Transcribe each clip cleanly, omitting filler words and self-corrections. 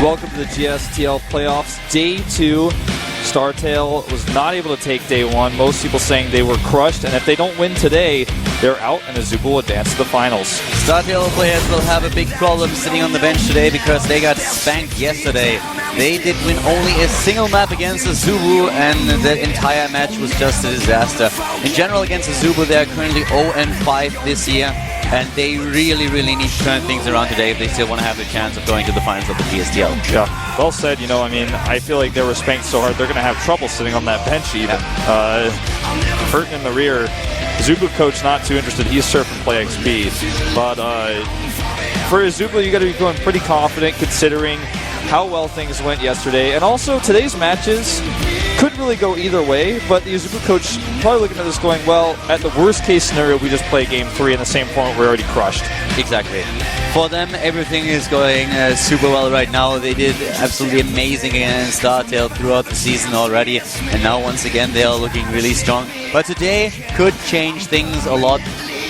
Welcome to the GSTL playoffs, day 2. StarTale was not able to take day 1. Most people saying they were crushed, and if they don't win today, they're out and AZUBU will advance to the finals. StarTale players will have a big problem sitting on the bench today because they got spanked yesterday. They did win only a single map against AZUBU, and the entire match was just a disaster. In general, against AZUBU, they are currently 0-5 this year, and they really need to turn things around today if they still want to have the chance of going to the finals of the GSTL. Yeah, well said. You know, I mean, I feel like they were spanked so hard they're going to have trouble sitting on that bench even. Yeah. Hurting in the rear. AZUBU coach not too interested. He's surfing play XP. But for AZUBU, you got to be feeling pretty confident considering how well things went yesterday. And also, today's matches could really go either way, but the AZUBU coach probably looking at this going, well, at the worst case scenario, we just play game 3 in the same format we're already crushed. Exactly. For them, everything is going super well right now. They did absolutely amazing against StarTale throughout the season already, and now once again they are looking really strong. But today could change things a lot.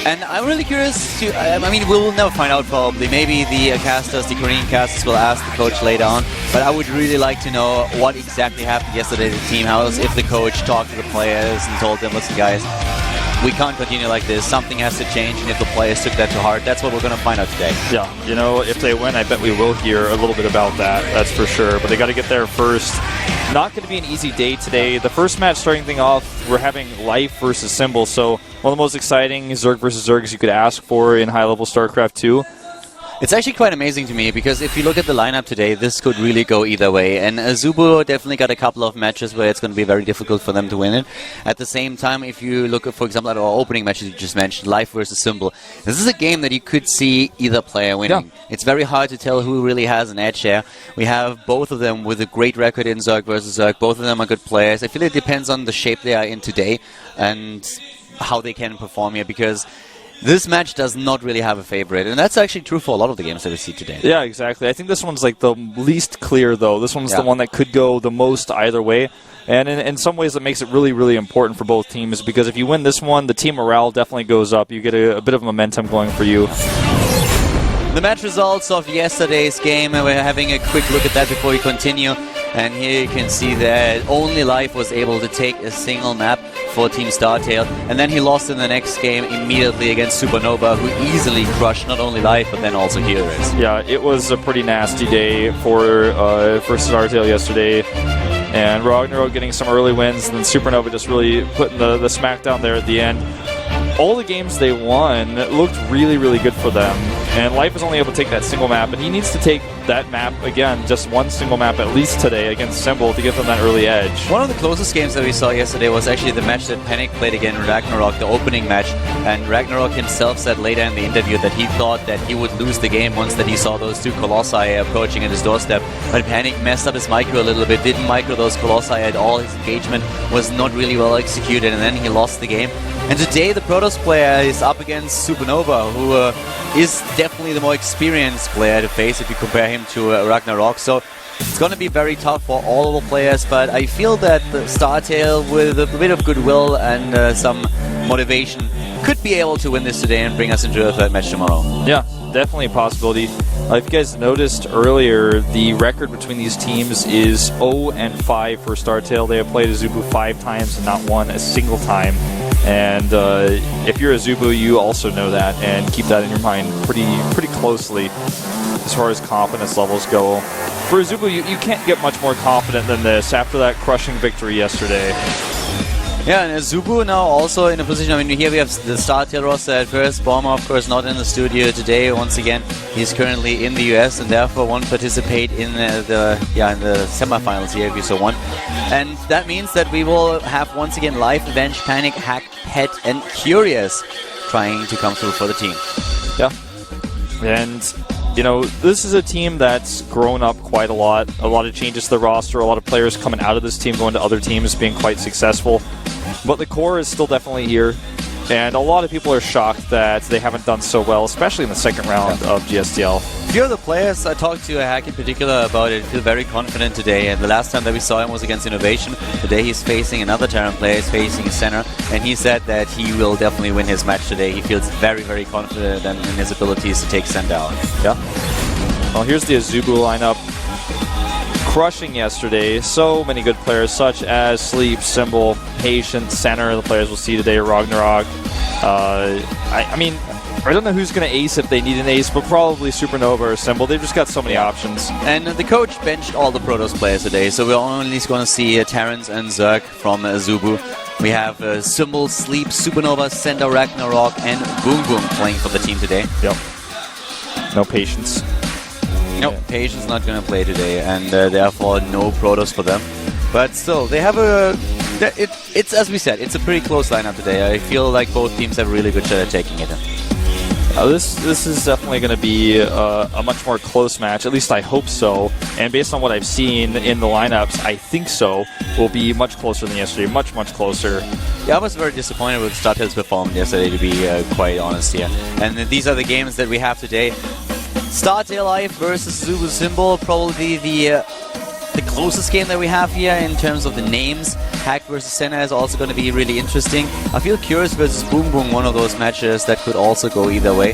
And I'm really curious to, I mean, we'll never find out probably. Maybe the casters, the Korean casters will ask the coach later on. But I would really like to know what exactly happened yesterday at the team house, if the coach talked to the players and told them, listen guys, we can't continue like this. Something has to change, and if the players took that to heart, that's what we're going to find out today. Yeah, you know, if they win, I bet we will hear a little bit about that. That's for sure. But they got to get there first. Not going to be an easy day today. The first match starting thing off, we're having Life versus Symbol. So one of the most exciting Zerg versus Zergs you could ask for in high-level StarCraft 2. It's actually quite amazing to me because if you look at the lineup today, this could really go either way. And AZUBU definitely got a couple of matches where it's going to be very difficult for them to win it. At the same time, if you look at, for example, at our opening matches you just mentioned, Life versus Symbol, this is a game that you could see either player winning. Yeah. It's very hard to tell who really has an edge here. We have both of them with a great record in Zerg versus Zerg. Both of them are good players. I feel it depends on the shape they are in today and how they can perform here, because this match does not really have a favorite, and that's actually true for a lot of the games that we see today. Yeah, exactly. I think this one's like the least clear, though. This one's the one that could go the most either way. And in some ways, that makes it really important for both teams, because if you win this one, the team morale definitely goes up. You get a bit of momentum going for you. The match results of yesterday's game, and we're having a quick look at that before we continue. And here you can see that only Life was able to take a single map for Team StarTale, and then he lost in the next game immediately against Supernova, who easily crushed not only Life but then also Heroes. Yeah, it was a pretty nasty day for StarTale yesterday, and Ragnarok getting some early wins, and then Supernova just really putting the smackdown there at the end. All the games they won looked really good for them, and Life was only able to take that single map, and he needs to take that map again, just one single map at least today against Symbol to give them that early edge. One of the closest games that we saw yesterday was actually the match that Panic played against Ragnarok, the opening match, and Ragnarok himself said later in the interview that he thought that he would lose the game once that he saw those two Colossi approaching at his doorstep, but Panic messed up his micro a little bit, didn't micro those Colossi at all, his engagement was not really well executed, and then he lost the game. And today the Protoss player is up against Supernova, who is definitely the more experienced player to face if you compare him to Ragnarok. So it's going to be very tough for all of the players, but I feel that the StarTale, with a bit of goodwill and some motivation, could be able to win this today and bring us into a third match tomorrow. Yeah, definitely a possibility. If you guys noticed earlier, the record between these teams is 0-5 for StarTale. They have played AZUBU 5 times and not won a single time. And if you're AZUBU, you also know that and keep that in your mind pretty closely as far as confidence levels go. For AZUBU, you can't get much more confident than this after that crushing victory yesterday. Yeah, and AZUBU now also in a position, I mean, here we have the StarTale roster at first. Bomber, of course, not in the studio today. Once again, he's currently in the US and therefore won't participate in the semifinals here if you so want. And that means that we will have once again Life, Avenge, Panic, Hack, Het, and Curious trying to come through for the team. Yeah. And you know, this is a team that's grown up quite a lot of changes to the roster, a lot of players coming out of this team, going to other teams, being quite successful. But the core is still definitely here, and a lot of people are shocked that they haven't done so well, especially in the second round of GSTL. A few of the players, I talked to Hack in particular about it, feel very confident today, and the last time that we saw him was against Innovation. Today he's facing another Terran player, he's facing a center, and he said that he will definitely win his match today. He feels very confident in his abilities to take Send out. Yeah. Well, here's the AZUBU lineup. crushing yesterday. So many good players, such as Sleep, Symbol, Patient, Center. The players we'll see today, Ragnarok. I mean, I don't know who's going to ace if they need an ace, but probably Supernova or Symbol. They've just got so many options. And the coach benched all the Protoss players today, so we're only going to see Terrence and Zerg from AZUBU. We have Symbol, Sleep, Supernova, Sender, Ragnarok, and Boom Boom playing for the team today. Yep. No Patience. Nope, Patience not going to play today, and therefore no Protoss for them. But still, they have a... It's as we said, it's a pretty close lineup today. I feel like both teams have a really good shot at taking it. This is definitely going to be a much more close match. At least I hope so. And based on what I've seen in the lineups, I think so. Will be much closer than yesterday. Much closer. Yeah, I was very disappointed with StarTale's performance yesterday, to be quite honest here. And these are the games that we have today. StarTale Live versus AZUBU Symbol, probably the closest game that we have here in terms of the names. Hack versus Senna is also going to be really interesting. I feel Curious versus Boom Boom, one of those matches that could also go either way.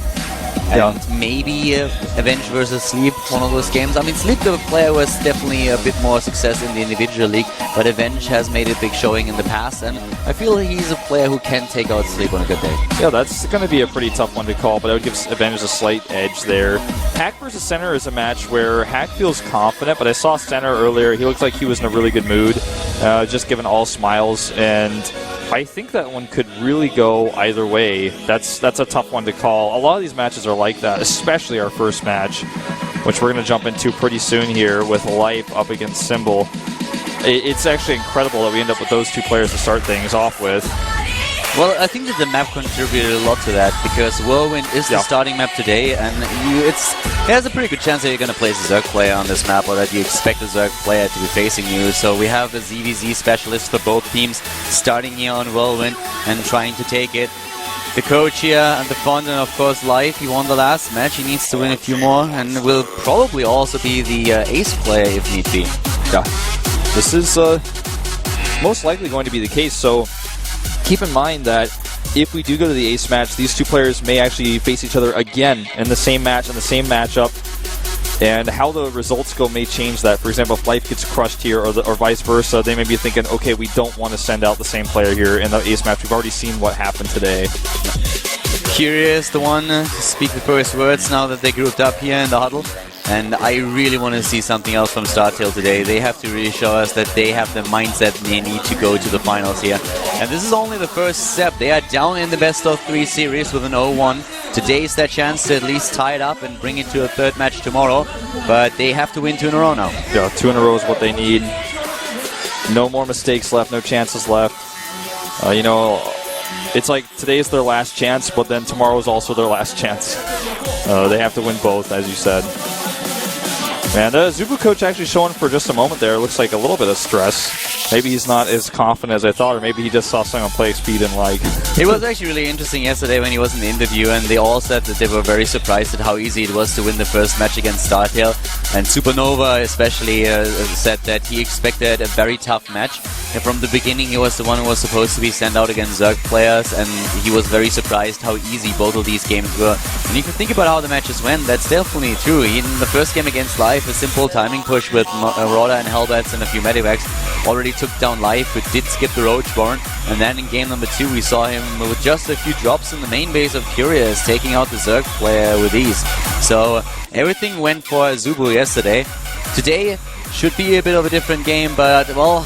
Yeah. And maybe Avenge versus Sleep, one of those games. I mean, Sleep, the player, was definitely a bit more success in the individual league, but Avenge has made a big showing in the past, and I feel he's a player who can take out Sleep on a good day. Yeah, that's going to be a pretty tough one to call, but I would give Avenge a slight edge there. Hack versus Center is a match where Hack feels confident, but I saw Center earlier. He looked like he was in a really good mood, just given all smiles, and I think that one could really go either way. That's a tough one to call. A lot of these matches are like that, especially our first match, which we're going to jump into pretty soon here with Life up against Symbol. It's actually incredible that we end up with those two players to start things off with. Well, I think that the map contributed a lot to that, because Whirlwind is the starting map today, and there's a pretty good chance that you're going to place a Zerg player on this map, or that you expect a Zerg player to be facing you. So we have the ZVZ specialist for both teams starting here on Whirlwind and trying to take it. The coach here at the front, and of course Life, he won the last match, he needs to win a few more, and will probably also be the ace player if need be. Yeah, this is most likely going to be the case, so keep in mind that if we do go to the ace match, these two players may actually face each other again in the same match, in the same matchup, and how the results go may change that. For example, if Life gets crushed here or vice versa, they may be thinking, okay, we don't want to send out the same player here in the ace match. We've already seen what happened today. Curious, the one to speak the first words now that they grouped up here in the huddle. And I really want to see something else from StarTale today. They have to really show us that they have the mindset they need to go to the finals here. And this is only the first step. They are down in the best-of-3 series with an 0-1. Today is their chance to at least tie it up and bring it to a third match tomorrow. But they have to win 2 in a row now. Yeah, 2 in a row is what they need. No more mistakes left, no chances left. You know, it's like today's their last chance, but then tomorrow's also their last chance. They have to win both, as you said. And AZUBU coach actually showing for just a moment there. Looks like a little bit of stress. Maybe he's not as confident as I thought, or maybe he just saw someone play XP didn't like. It was actually really interesting yesterday when he was in the interview, and they all said that they were very surprised at how easy it was to win the first match against StarTale. And Supernova especially said that he expected a very tough match. And from the beginning, he was the one who was supposed to be sent out against Zerg players, and he was very surprised how easy both of these games were. And you can think about how the matches went, that's definitely true. In the first game against Life, a simple timing push with Roda and Hellbats and a few medivacs already took down Life, but did skip the Roachborn. And then in game number 2, we saw him with just a few drops in the main base of Curious, taking out the Zerg player with ease. So everything went for AZUBU yesterday. Today should be a bit of a different game, but, well,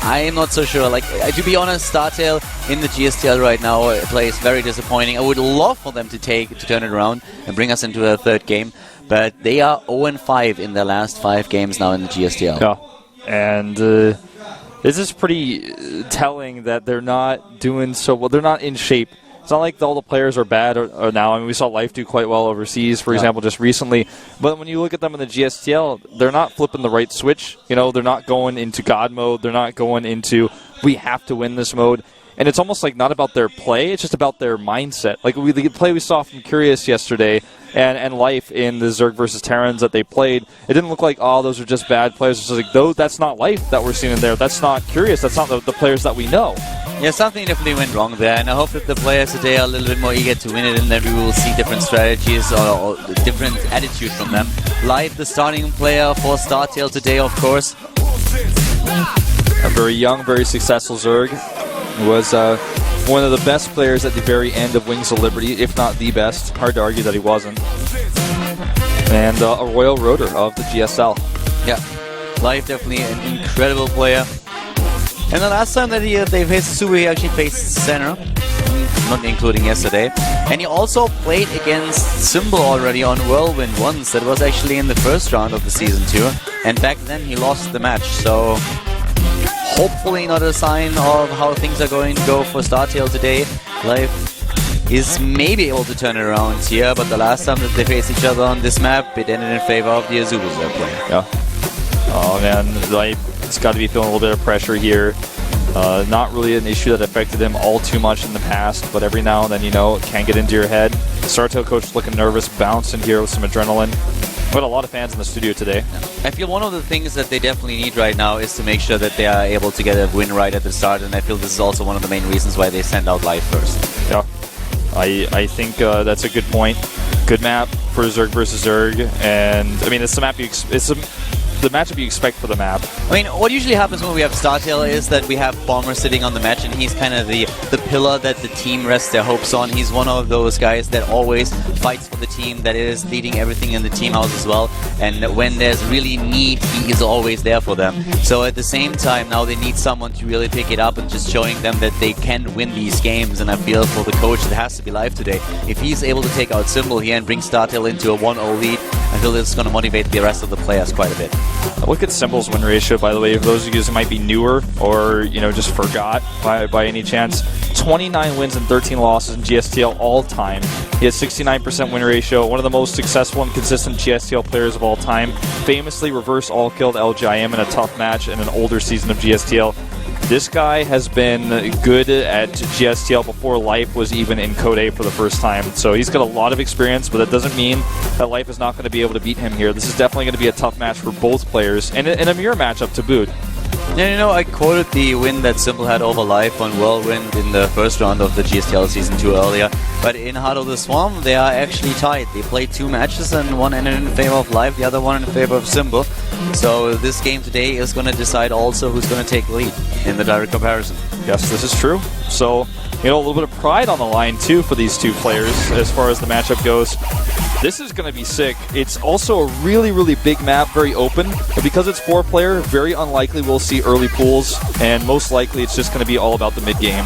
I am not so sure. Like, to be honest, StarTale in the GSTL right now plays very disappointing. I would love for them to turn it around and bring us into a third game, but they are 0-5 in their last 5 games now in the GSTL. Yeah, and this is pretty telling that they're not doing so well. They're not in shape. It's not like all the players are bad or now. I mean, we saw Life do quite well overseas, for example, just recently. But when you look at them in the GSTL, they're not flipping the right switch. You know, they're not going into God mode. They're not going into, we have to win this mode. And it's almost like not about their play. It's just about their mindset. Like the play we saw from Curious yesterday and Life in the Zerg versus Terrans that they played, it didn't look like, oh, those are just bad players. It's just like, that's not Life that we're seeing in there. That's not Curious. That's not the players that we know. Yeah, something definitely went wrong there, and I hope that the players today are a little bit more eager to win it, and then we will see different strategies or different attitudes from them. Live, the starting player for StarTale today, of course. A very young, very successful Zerg. Was one of the best players at the very end of Wings of Liberty, if not the best. Hard to argue that he wasn't. And a Royal Rotor of the GSL. Yeah, Live definitely an incredible player. And the last time that they faced AZUBU, he actually faced Center, not including yesterday. And he also played against Symbol already on Whirlwind once. That was actually in the first round of the Season 2. And back then he lost the match. So hopefully not a sign of how things are going to go for StarTale today. Live is maybe able to turn it around here, but the last time that they faced each other on this map, it ended in favor of the AZUBUs they're playing. Yeah. Oh man, it's got to be feeling a little bit of pressure here. Not really an issue that affected him all too much in the past, but every now and then, you know, it can get into your head. StarTale coach looking nervous, bouncing here with some adrenaline. But a lot of fans in the studio today. I feel one of the things that they definitely need right now is to make sure that they are able to get a win right at the start, and I feel this is also one of the main reasons why they send out Live first. Yeah, I think that's a good point. Good map for Zerg versus Zerg, and I mean it's the map the matchup you expect for the map. I mean, what usually happens when we have StarTale is that we have Bomber sitting on the match, and he's kind of the pillar that the team rests their hopes on. He's one of those guys that always fights for the team, that is leading everything in the team house as well. And when there's really need, he is always there for them. So at the same time, now they need someone to really pick it up and just showing them that they can win these games. And I feel for the coach, it has to be Live today. If he's able to take out Symbol here and bring StarTale into a 1-0 lead, I feel this is going to motivate the rest of the players quite a bit. Look at Symbol's win ratio, by the way, for those of you who might be newer or, you know, just forgot by any chance. 29 wins and 13 losses in GSTL all time. He has 69% win ratio, one of the most successful and consistent GSTL players of all time. Famously reverse all-killed LGIM in a tough match in an older season of GSTL. This guy has been good at GSTL before Life was even in Code A for the first time. So he's got a lot of experience, but that doesn't mean that Life is not going to be able to beat him here. This is definitely going to be a tough match for both players, and a mirror matchup to boot. Yeah, you know, I quoted the win that Symbol had over Live on Whirlwind in the first round of the GSTL Season 2 earlier. But in Heart of the Swarm, they are actually tied. They played 2 matches, and one ended in favor of Live, the other one in favor of Symbol. So this game today is going to decide also who's going to take the lead in the direct comparison. Yes, this is true. So, you know, a little bit of pride on the line, too, for these two players as far as the matchup goes. This is going to be sick. It's also a really, really big map, very open. But because it's 4-player, very unlikely we'll see early pools, and most likely it's just going to be all about the mid-game.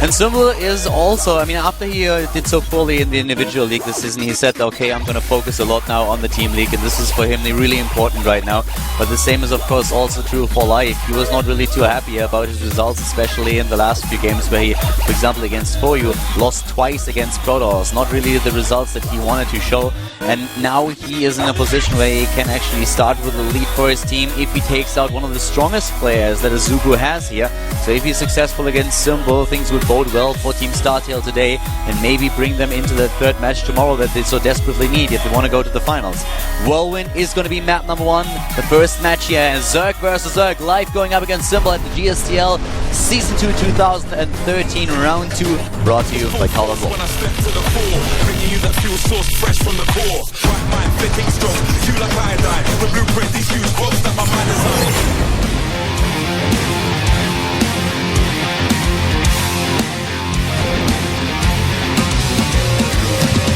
And Symbol is also, I mean, after he did so poorly in the individual league this season, he said, okay, I'm going to focus a lot now on the team league, and this is for him really important right now. But the same is, of course, also true for Life. He was not really too happy about his results, especially in the last few games where he, for example, against Foyu, lost twice against Protoss. Not really the results that he wanted to show. And now he is in a position where he can actually start with a lead for his team if he takes out one of the strongest players that AZUBU has here. So if he's successful against Symbol, things would bode well for Team StarTale today, and maybe bring them into the third match tomorrow that they so desperately need if they want to go to the finals. Whirlwind is going to be map number 1. The first match here, and Zerg versus Zerg, Live going up against Symbol at the GSTL Season 2 2013 Round 2, brought to you by Call & Roll.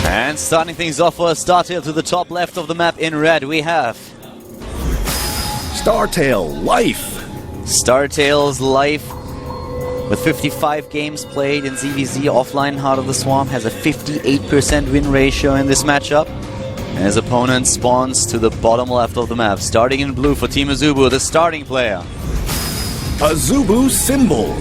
And starting things off for StarTale to the top left of the map in red, we have StarTale Life. StarTale's Life, with 55 games played in ZVZ offline Heart of the Swarm, has a 58% win ratio in this matchup. And his opponent spawns to the bottom left of the map. Starting in blue for Team AZUBU, the starting player, AZUBU Symbol.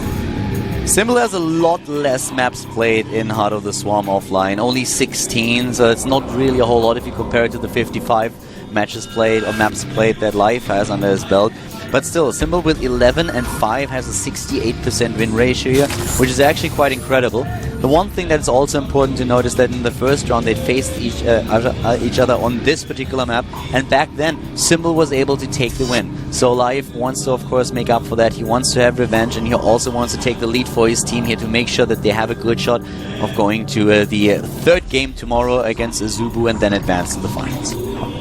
Symbol has a lot less maps played in Heart of the Swarm offline, only 16, so it's not really a whole lot if you compare it to the 55 matches played or maps played that Life has under his belt. But still, Symbol with 11 and 5 has a 68% win ratio here, which is actually quite incredible. The one thing that's also important to note is that in the first round they faced each other on this particular map, and back then Symbol was able to take the win. So Life wants to, of course, make up for that. He wants to have revenge, and he also wants to take the lead for his team here to make sure that they have a good shot of going to the third game tomorrow against AZUBU and then advance to the finals.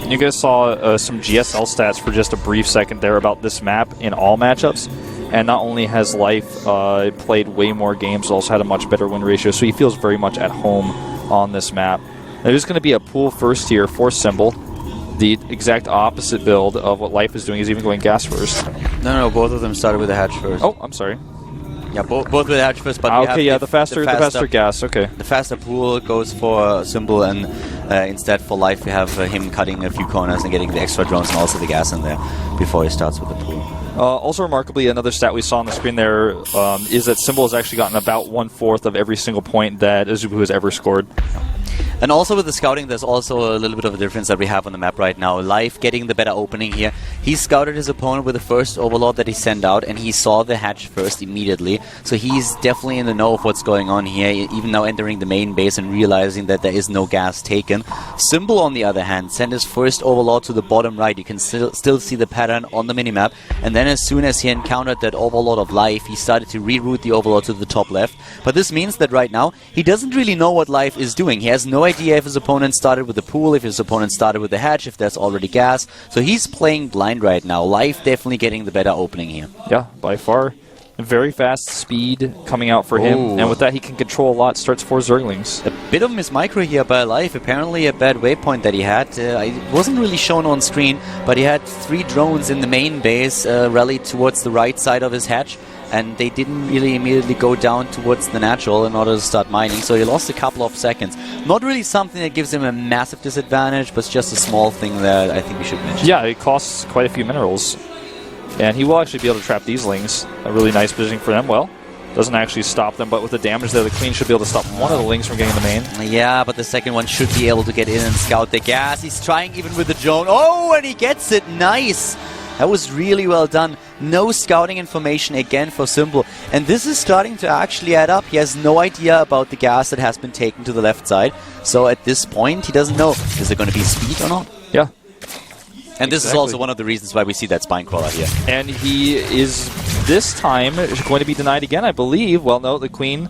You guys saw some GSL stats for just a brief second there about this map in all matchups. And not only has Life played way more games, also had a much better win ratio, so he feels very much at home on this map. There's going to be a pool first here for Symbol. The exact opposite build of what Life is doing is even going gas first. No, both of them started with a hatch first. Oh, I'm sorry. Yeah, both with a hatch first, but the faster gas, okay. The faster pool goes for Symbol, and instead for Life we have him cutting a few corners and getting the extra drones and also the gas in there before he starts with the pool. Also remarkably, another stat we saw on the screen there is that Symbol has actually gotten about 1/4 of every single point that AZUBU has ever scored. And also with the scouting, there's also a little bit of a difference that we have on the map right now. Life getting the better opening here. He scouted his opponent with the first Overlord that he sent out, and he saw the hatch first immediately. So he's definitely in the know of what's going on here, even now entering the main base and realizing that there is no gas taken. Symbol, on the other hand, sent his first Overlord to the bottom right. You can still see the pattern on the minimap. And then as soon as he encountered that Overlord of Life, he started to reroute the Overlord to the top left. But this means that right now, he doesn't really know what Life is doing. He has no idea if his opponent started with the pool, if his opponent started with the hatch, if there's already gas. So he's playing blind right now. Life definitely getting the better opening here. Yeah, by far. Very fast speed coming out for him. And with that, he can control a lot. Starts 4 Zerglings. A bit of mismicro here by Life. Apparently a bad waypoint that he had. It wasn't really shown on screen, but he had 3 drones in the main base rallied towards the right side of his hatch. And they didn't really immediately go down towards the natural in order to start mining, so he lost a couple of seconds. Not really something that gives him a massive disadvantage, but just a small thing that I think we should mention. Yeah, it costs quite a few minerals. And he will actually be able to trap these lings. A really nice positioning for them. Well, doesn't actually stop them, but with the damage there, the Queen should be able to stop one of the lings from getting the main. Yeah, but the second one should be able to get in and scout the gas. He's trying even with the drone. Oh, and he gets it. Nice. That was really well done. No scouting information again for Symbol. And this is starting to actually add up. He has no idea about the gas that has been taken to the left side. So at this point, he doesn't know, is it going to be speed or not? Yeah. And this is also one of the reasons why we see that spine crawler here. And he is, this time, going to be denied again, I believe. Well, no, the Queen...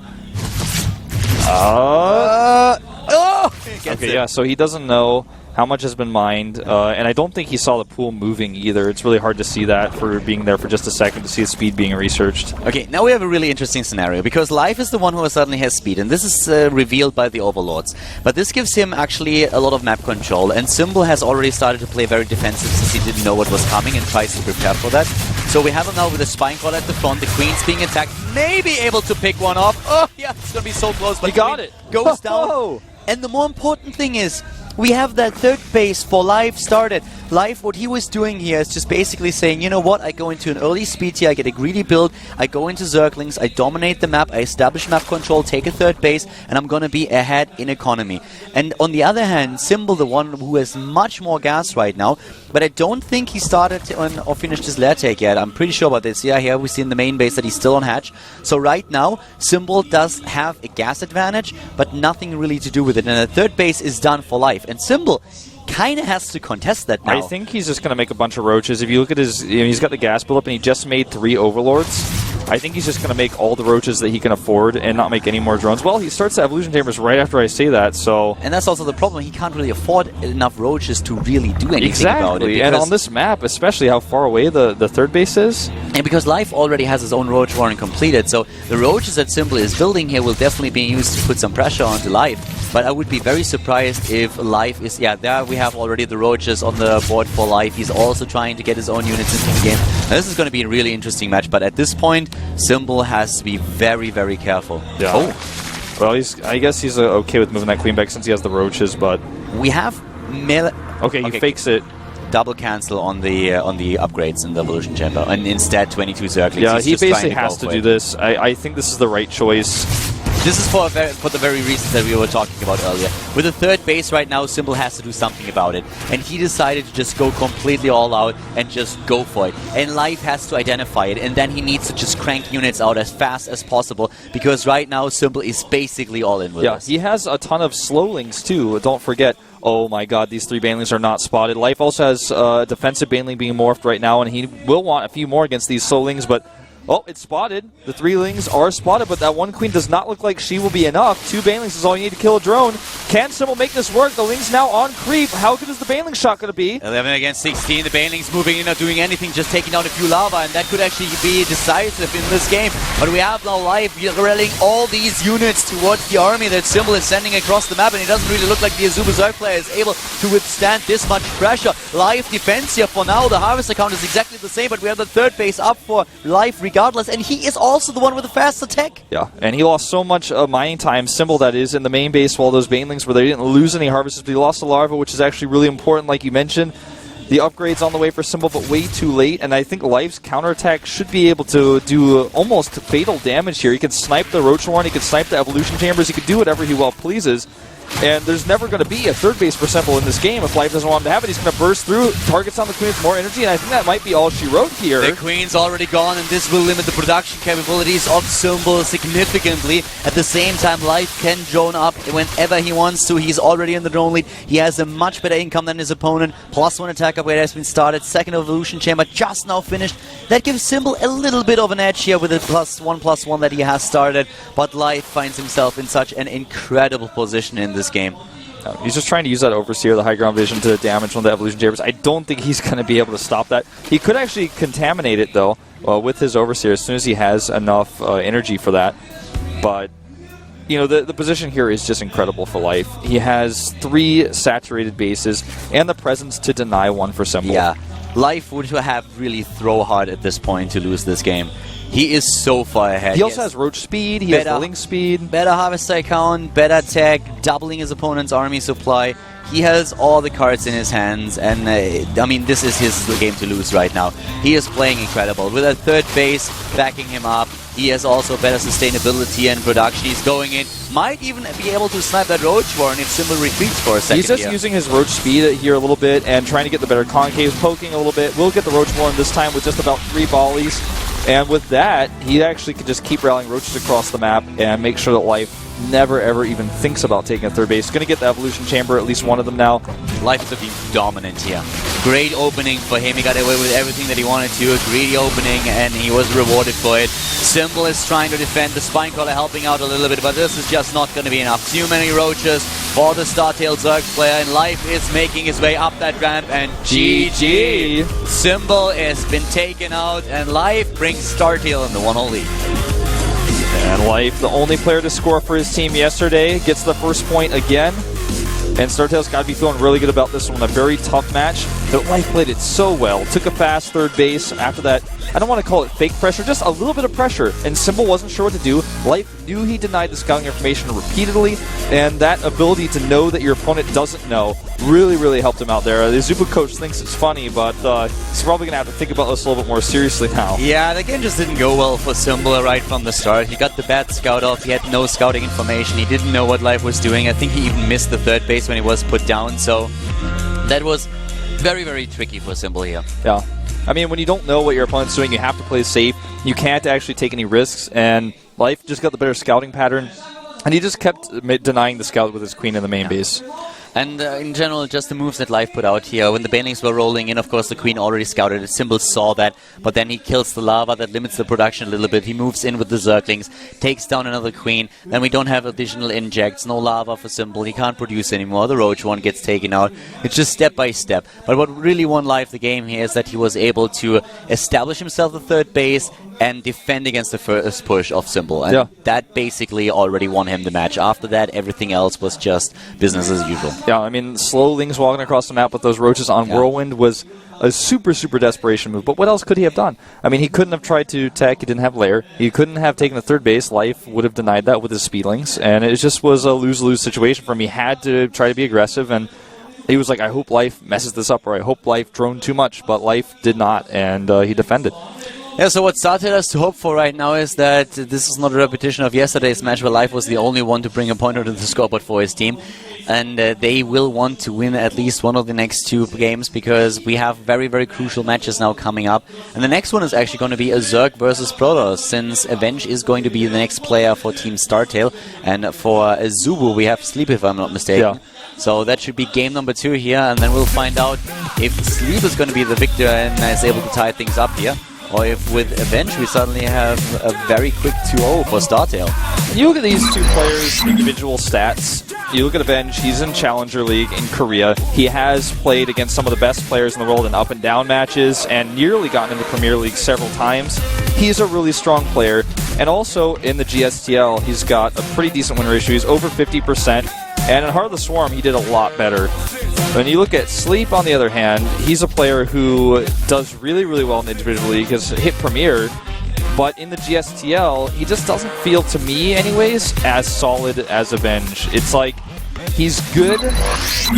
Okay, yeah, so he doesn't know how much has been mined, and I don't think he saw the pool moving either. It's really hard to see that for being there for just a second to see the speed being researched. Okay, now we have a really interesting scenario, because Life is the one who suddenly has speed, and this is revealed by the Overlords. But this gives him actually a lot of map control, and Symbol has already started to play very defensive since he didn't know what was coming and tries to prepare for that. So we have him now with a spine crawler at the front, the Queen's being attacked, maybe able to pick one off. Oh, yeah, it's going to be so close, but he got it. Goes down. And the more important thing is, we have that third base for Life started. Life, what he was doing here is just basically saying, you know what, I go into an early speed here, I get a greedy build, I go into Zerglings, I dominate the map, I establish map control, take a third base, and I'm gonna be ahead in economy. And on the other hand, Symbol, the one who has much more gas right now, but I don't think he started or finished his lair take yet. I'm pretty sure about this. Yeah, here we see in the main base that he's still on hatch. So right now, Symbol does have a gas advantage, but nothing really to do with it. And the third base is done for Life. And Symbol kind of has to contest that now. I think he's just going to make a bunch of roaches. If you look at his, he's got the gas build up and he just made 3 Overlords. I think he's just going to make all the roaches that he can afford and not make any more drones. Well, he starts the Evolution Chambers right after I say that, so... And that's also the problem. He can't really afford enough roaches to really do anything about it. Exactly, and on this map, especially how far away the third base is. And because Life already has his own roach warren completed, so the roaches that Symbol is building here will definitely be used to put some pressure onto Life. But I would be very surprised if Life is... Yeah, there we have already the roaches on the board for Life. He's also trying to get his own units into the game. Now, this is going to be a really interesting match, but at this point, Symbol has to be very, very careful. Yeah. Oh. Well, I guess he's okay with moving that Queen back since he has the roaches, but... We have... Okay, he fakes it. Double cancel on the upgrades in the Evolution Chamber, and instead 22 Zerglings. Yeah, he basically has to do this. I think this is the right choice. This is for the very reasons that we were talking about earlier. With the third base right now, Symbol has to do something about it. And he decided to just go completely all out and just go for it. And Life has to identify it. And then he needs to just crank units out as fast as possible. Because right now, Symbol is basically all in with us. Yeah, he has a ton of slowlings too. Don't forget. Oh my god, these 3 banelings are not spotted. Life also has defensive baneling being morphed right now. And he will want a few more against these slowlings. But Oh, it's spotted. The 3-lings are spotted, but that one queen does not look like she will be enough. 2 banelings is all you need to kill a drone. Can Symbol make this work? The lings now on creep. How good is the baneling shot going to be? 11 against 16. The banelings moving in, not doing anything, just taking down a few lava, and that could actually be decisive in this game. But we have now Life rallying all these units towards the army that Symbol is sending across the map, and it doesn't really look like the AZUBU Zerg player is able to withstand this much pressure. Life defense here for now. The Harvester count is exactly the same, but we have the third base up for Life regardless, and he is also the one with the fast attack. Yeah, and he lost so much mining time, Symbol that is, in the main base while those banelings were there. He didn't lose any harvesters, but he lost a larva, which is actually really important, like you mentioned. The upgrade's on the way for Symbol, but way too late, and I think Life's counterattack should be able to do almost fatal damage here. He can snipe the Roach Warren, he can snipe the Evolution Chambers, he can do whatever he well pleases. And there's never going to be a third base for Symbol in this game. If Life doesn't want him to have it, he's going to burst through, targets on the Queen with more energy, and I think that might be all she wrote here. The Queen's already gone, and this will limit the production capabilities of Symbol significantly. At the same time, Life can drone up whenever he wants to. He's already in the drone lead. He has a much better income than his opponent. +1 attack upgrade has been started. Second Evolution Chamber just now finished. That gives Symbol a little bit of an edge here with the +1/+1 that he has started. But Life finds himself in such an incredible position in this game. He's just trying to use that Overseer, the high ground vision, to damage one of the Evolution Chambers. I don't think he's going to be able to stop that. He could actually contaminate it, though, with his Overseer as soon as he has enough energy for that. But, you know, the position here is just incredible for Life. He has 3 saturated bases and the presence to deny one for Symbol. Yeah, Life would have really throw hard at this point to lose this game. He is so far ahead. He also has Roach speed, he has the Link speed. Better Harvester count, better tech, doubling his opponent's army supply. He has all the cards in his hands, and I mean, this is his game to lose right now. He is playing incredible. With a third base backing him up, he has also better sustainability and production. He's going in, might even be able to snipe that Roach Warren if Symbol retreats for a second. He's just using his Roach speed here a little bit and trying to get the better concaves, poking a little bit. We'll get the Roach Warren this time with just about 3 volleys. And with that, he actually can just keep rallying roaches across the map and make sure that Life never ever even thinks about taking a third base. He's going to get the Evolution Chamber, at least one of them now. Life is looking dominant here. Great opening for him. He got away with everything that he wanted to. A greedy opening, and he was rewarded for it. Symbol is trying to defend. The Spinecrawler helping out a little bit, but this is just not going to be enough. Too many roaches for the StarTale Zerg player, and Life is making his way up that ramp, and GG! Symbol has been taken out, and Life brings StarTale in the 1-0 lead. And Life, the only player to score for his team yesterday, gets the first point again. And StarTale's got to be feeling really good about this one. A very tough match, but Life played it so well. Took a fast third base. After that, I don't want to call it fake pressure, just a little bit of pressure. And Symbol wasn't sure what to do. Life knew he denied the scouting information repeatedly, and that ability to know that your opponent doesn't know really, really helped him out there. The AZUBU coach thinks it's funny, but he's probably going to have to think about this a little bit more seriously now. Yeah, the game just didn't go well for Symbol right from the start. He got the bad scout off. He had no scouting information. He didn't know what Life was doing. I think he even missed the third base when he was put down, so that was very, very tricky for Symbol here. Yeah. I mean, when you don't know what your opponent's doing, you have to play safe. You can't actually take any risks, and Life just got the better scouting pattern, and he just kept denying the scout with his queen in the main base. And in general, just the moves that Life put out here. When the banelings were rolling in, of course, the Queen already scouted it. Symbol saw that, but then he kills the lava. That limits the production a little bit. He moves in with the Zerglings, takes down another Queen. Then we don't have additional injects. No lava for Symbol. He can't produce anymore. The Roach one gets taken out. It's just step by step. But what really won Life the game here is that he was able to establish himself the third base and defend against the first push of Symbol. And that basically already won him the match. After that, everything else was just business as usual. Yeah, I mean, slow Lings walking across the map with those roaches on Whirlwind was a super, super desperation move. But what else could he have done? I mean, he couldn't have tried to tech. He didn't have Lair. He couldn't have taken the third base. Life would have denied that with his Speedlings. And it just was a lose-lose situation for him. He had to try to be aggressive, and he was like, I hope Life messes this up, or I hope Life droned too much. But Life did not, and he defended. Yeah, so what StarTale has to hope for right now is that this is not a repetition of yesterday's match where Life was the only one to bring a pointer to the scoreboard for his team. And they will want to win at least one of the next 2 games because we have very, very crucial matches now coming up. And the next one is actually going to be a Zerg versus Protoss, since Avenge is going to be the next player for Team StarTale. And for AZUBU, we have Sleep, if I'm not mistaken. Yeah. So that should be game number 2 here, and then we'll find out if Sleep is going to be the victor and is able to tie things up here. or if with Avenge we suddenly have a very quick 2-0 for StarTale. You look at these two players' individual stats. You look at Avenge, he's in Challenger League in Korea. He has played against some of the best players in the world in up and down matches and nearly gotten into Premier League several times. He's a really strong player. And also in the GSTL, he's got a pretty decent win ratio. He's over 50%. And in Heart of the Swarm, he did a lot better. When you look at Sleep, on the other hand, he's a player who does really, really well in the individual league. Has hit Premier. But in the GSTL, he just doesn't feel, to me anyways, as solid as Avenge. It's like, he's good,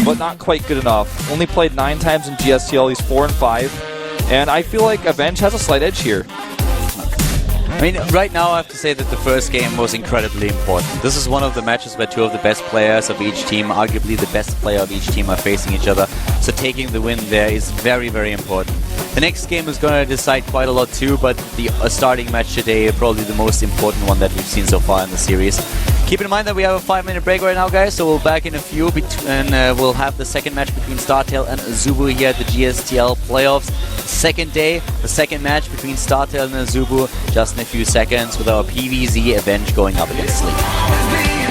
but not quite good enough. Only played 9 times in GSTL, he's 4-5. And I feel like Avenge has a slight edge here. I mean, right now I have to say that the first game was incredibly important. This is one of the matches where 2 of the best players of each team, arguably the best player of each team, are facing each other. So taking the win there is very, very important. The next game is going to decide quite a lot too, but the starting match today is probably the most important one that we've seen so far in the series. Keep in mind that we have a 5-minute break right now, guys, so we'll back in a few, and we'll have the second match between StarTale and AZUBU here at the GSTL playoffs. Second day, the second match between StarTale and AZUBU, just in a few seconds, with our PVZ Avenge going up against Sleep.